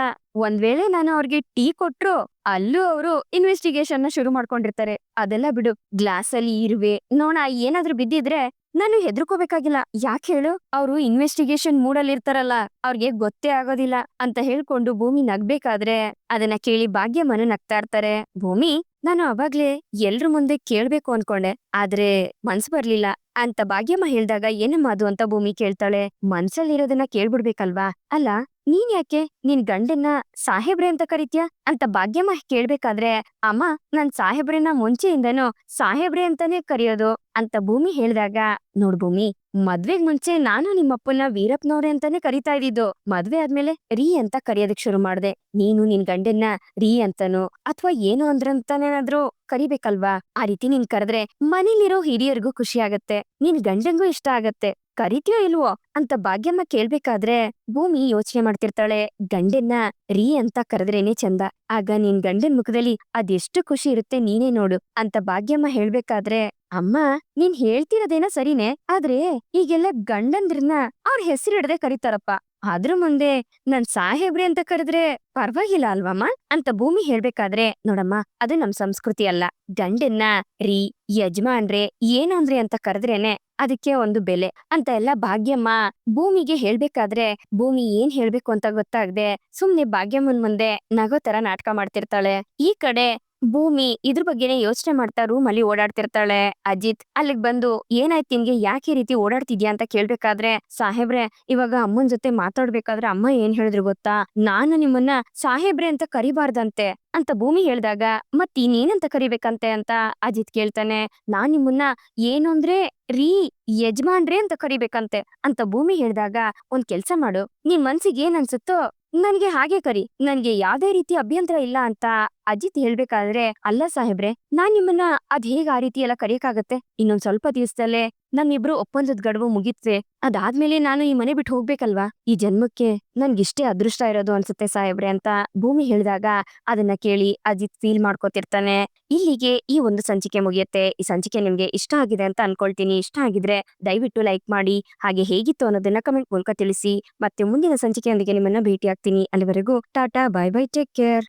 ಒಂದ್ ವೇಳೆ ನಾನು ಅವ್ರಿಗೆ ಟೀ ಕೊಟ್ರು, ಅಲ್ಲೂ ಅವರು ಇನ್ವೆಸ್ಟಿಗೇಷನ್ ನ ಶುರು ಮಾಡ್ಕೊಂಡಿರ್ತಾರೆ. ಅದೆಲ್ಲ ಬಿಡು. ಗ್ಲಾಸ್ ಅಲ್ಲಿ ಇರುವೆ, ನೋಣ ಏನಾದ್ರೂ ಬಿದ್ದಿದ್ರೆ ನಾನು ಹೆದರ್ಕೋಬೇಕಾಗಿಲ್ಲ. ಯಾಕೆ ಹೇಳು? ಅವ್ರು ಇನ್ವೆಸ್ಟಿಗೇಷನ್ ಮೂಡಲ್ಲಿ ಇರ್ತಾರಲ್ಲ, ಅವ್ರಿಗೆ ಗೊತ್ತೇ ಆಗೋದಿಲ್ಲ ಅಂತ ಹೇಳ್ಕೊಂಡು ಭೂಮಿ ನಗ್ಬೇಕಾದ್ರೆ ಅದನ್ನ ಕೇಳಿ ಭಾಗ್ಯಮ್ಮನು ನಗ್ತಾ ಇರ್ತಾರೆ. ಭೂಮಿ, ನಾನು ಅವಾಗ್ಲೇ ಎಲ್ರ ಮುಂದೆ ಕೇಳ್ಬೇಕು ಅನ್ಕೊಂಡೆ, ಆದ್ರೆ ಮನ್ಸ್ ಬರ್ಲಿಲ್ಲ ಅಂತ ಭಾಗ್ಯಮ್ಮ ಹೇಳ್ದಾಗ ಏನಮ್ಮ ಅದು ಅಂತ ಭೂಮಿ ಕೇಳ್ತಾಳೆ. ಮನ್ಸಲ್ಲಿರೋದನ್ನ ಕೇಳ್ಬಿಡ್ಬೇಕಲ್ವಾ? ಅಲ್ಲ, ನೀನ್ ಯಾಕೆ ನಿನ್ ಗಂಡನ್ನ ಸಾಹೇಬ್ರೆ ಅಂತ ಕರಿತ್ಯಾ ಅಂತ ಭಾಗ್ಯಮ್ಮ ಕೇಳ್ಬೇಕಾದ್ರೆ, ಅಮ್ಮ, ನಾನ್ ಸಾಹೇಬ್ರನ್ನ ಮುಂಚೆಯಿಂದನೂ ಸಾಹೇಬ್ರೆ ಅಂತಾನೆ ಕರೆಯೋದು ಅಂತ ಭೂಮಿ ಹೇಳ್ದಾಗ, ನೋಡ್ ಭೂಮಿ, ಮದ್ವೆಗ್ ಮುಂಚೆ ನಾನು ನಿಮ್ಮಪ್ಪನ್ನ ವೀರಪ್ಪನವ್ರೆ ಅಂತಾನೆ ಕರಿತಾ ಇದ್ದಿದ್ದು. ಮದ್ವೆ ಆದ್ಮೇಲೆ ರೀ ಅಂತ ಕರಿಯೋದಕ್ ಶುರು ಮಾಡ್ದೆ. ನೀನು ನಿನ್ ಗಂಡನ್ನ ರೀ ಅಂತನೋ ಅಥವಾ ಏನೋ ಅಂದ್ರಂತಾನೇನಾದ್ರೂ ಕರಿಬೇಕಲ್ವಾ? ಆ ರೀತಿ ನೀನ್ ಕರೆದ್ರೆ ಮನೇಲಿರೋ ಹಿರಿಯರ್ಗೂ ಖುಷಿ ಆಗತ್ತೆ, ನಿನ್ ಗಂಡಂಗೂ ಇಷ್ಟ ಆಗತ್ತೆ. ಕರಿತೀಯೋ ಇಲ್ವೋ ಅಂತ ಭಾಗ್ಯಮ್ಮ ಕೇಳ್ಬೇಕಾದ್ರೆ ಭೂಮಿ ಯೋಚನೆ ಮಾಡ್ತಿರ್ತಾಳೆ. ಗಂಡನ್ನ ರೀ ಅಂತ ಕರೆದ್ರೇನೆ ಚಂದ, ಆಗ ನಿನ್ ಗಂಡನ್ ಮುಖದಲ್ಲಿ ಅದೆಷ್ಟು ಖುಷಿ ಇರುತ್ತೆ ನೀನೇ ನೋಡು ಅಂತ ಭಾಗ್ಯಮ್ಮ ಹೇಳ್ಬೇಕಾದ್ರೆ, ಅಮ್ಮ, ನೀನ್ ಹೇಳ್ತಿರೋದೇನೋ ಸರಿನೇ, ಆದ್ರೆ ಈಗೆಲ್ಲ ಗಂಡಂದ್ರನ್ನ ಅವ್ರ ಹೆಸರಿಡದೆ ಕರೀತಾರಪ್ಪ. ಅದ್ರ ಮುಂದೆ ನನ್ ಸಾಹೇಬ್ರೆ ಅಂತ ಕರೆದ್ರೆ ಪರವಾಗಿಲ್ಲ ಅಲ್ವಮ್ಮ ಅಂತ ಭೂಮಿ ಹೇಳ್ಬೇಕಾದ್ರೆ, ನೋಡಮ್ಮ, ಅದು ನಮ್ ಸಂಸ್ಕೃತಿ ಅಲ್ಲ. ಗಂಡನ್ನ ರೀ, ಯಜಮಾನ್ರೆ, ಏನಂದ್ರೆ ಅಂತ ಕರೆದ್ರೇನೆ ಅದಕ್ಕೆ ಒಂದು ಬೆಲೆ ಅಂತ ಎಲ್ಲ ಭಾಗ್ಯಮ್ಮ ಭೂಮಿಗೆ ಹೇಳ್ಬೇಕಾದ್ರೆ, ಭೂಮಿ ಏನ್ ಹೇಳ್ಬೇಕು ಅಂತ ಗೊತ್ತಾಗ್ದೆ ಸುಮ್ನೆ ಭಾಗ್ಯಮ್ಮನ್ ಮುಂದೆ ನಗೋ ತರ ನಾಟಕ ಮಾಡ್ತಿರ್ತಾಳೆ. ಈ ಕಡೆ ಭೂಮಿ ಇದ್ರ ಬಗ್ಗೆನೇ ಯೋಚನೆ ಮಾಡ್ತಾ ರೂಮ್ ಅಲ್ಲಿ ಓಡಾಡ್ತಿರ್ತಾಳೆ. ಅಜಿತ್ ಅಲ್ಲಿಗ್ ಬಂದು, ಏನಾಯ್ತು ನಿನ್ಗೆ, ಯಾಕೆ ಈ ರೀತಿ ಓಡಾಡ್ತಿದ್ಯಾ ಅಂತ ಕೇಳ್ಬೇಕಾದ್ರೆ, ಸಾಹೇಬ್ರೆ, ಇವಾಗ ಅಮ್ಮನ್ ಜೊತೆ ಮಾತಾಡ್ಬೇಕಾದ್ರೆ ಅಮ್ಮ ಏನ್ ಹೇಳಿದ್ರು ಗೊತ್ತಾ, ನಾನು ನಿಮ್ಮನ್ನ ಸಾಹೇಬ್ರೆ ಅಂತ ಕರಿಬಾರ್ದಂತೆ ಅಂತ ಭೂಮಿ ಹೇಳ್ದಾಗ, ಮತ್ ಇನ್ನೇನಂತ ಕರಿಬೇಕಂತೆ ಅಂತ ಅಜಿತ್ ಕೇಳ್ತಾನೆ. ನಾನ್ ನಿಮ್ಮನ್ನ ಏನು ಅಂದ್ರೆ ರೀ, ಯಜಮಾನ್ರೆ ಅಂತ ಕರಿಬೇಕಂತೆ ಅಂತ ಭೂಮಿ ಹೇಳ್ದಾಗ, ಒಂದ್ ಕೆಲ್ಸ ಮಾಡು, ನಿನ್ ಮನ್ಸಿಗೆ ಏನ್ ಅನ್ಸುತ್ತೋ ನನ್ಗೆ ಹಾಗೆ ಕರಿ, ನನ್ಗೆ ಯಾವ್ದೇ ರೀತಿ ಅಭ್ಯಂತರ ಇಲ್ಲ ಅಂತ ಅಜಿತ್ ಹೇಳ್ಬೇಕಾದ್ರೆ, ಅಲ್ಲ ಸಾಹೇಬ್ರೆ, ನಾನ್ ನಿಮ್ಮನ್ನ ಅದ್ ಹೇಗ್ ಆ ರೀತಿ ಎಲ್ಲ ಕರಿಯಕ್ಕಾಗತ್ತೆ? ಇನ್ನೊಂದ್ ಸ್ವಲ್ಪ ದಿವಸದಲ್ಲೇ ನಮ್ಮಿಬ್ರು ಒಪ್ಪಂದದ ಗಡುವು ಮುಗಿತ್ವೆ, ಅದಾದ್ಮೇಲೆ ನಾನು ಈ ಮನೆ ಬಿಟ್ಟು ಹೋಗ್ಬೇಕಲ್ವಾ? ಈ ಜನ್ಮಕ್ಕೆ ನನ್ಗಿಷ್ಟೇ ಅದೃಷ್ಟ ಇರೋದು ಅನ್ಸುತ್ತೆ ಸಾಹೇಬ್ರೆ ಅಂತ ಭೂಮಿ ಹೇಳಿದಾಗ, ಅದನ್ನ ಕೇಳಿ ಅಜಿತ್ ಫೀಲ್ ಮಾಡ್ಕೋತಿರ್ತಾನೆ. ಇಲ್ಲಿಗೆ ಈ ಒಂದು ಸಂಚಿಕೆ ಮುಗಿಯುತ್ತೆ. ಈ ಸಂಚಿಕೆ ನಿಮ್ಗೆ ಇಷ್ಟ ಆಗಿದೆ ಅಂತ ಅನ್ಕೊಳ್ತೀನಿ. ಇಷ್ಟ ಆಗಿದ್ರೆ ದಯವಿಟ್ಟು ಲೈಕ್ ಮಾಡಿ, ಹಾಗೆ ಹೇಗಿತ್ತು ಅನ್ನೋದನ್ನ ಕಮೆಂಟ್ ಮೂಲಕ ತಿಳಿಸಿ. ಮತ್ತೆ ಮುಂದಿನ ಸಂಚಿಕೆಯೊಂದಿಗೆ ನಿಮ್ಮನ್ನ ಭೇಟಿ ಆಗ್ತೀನಿ. ಅಲ್ಲಿವರೆಗೂ Tata, bye bye, take care.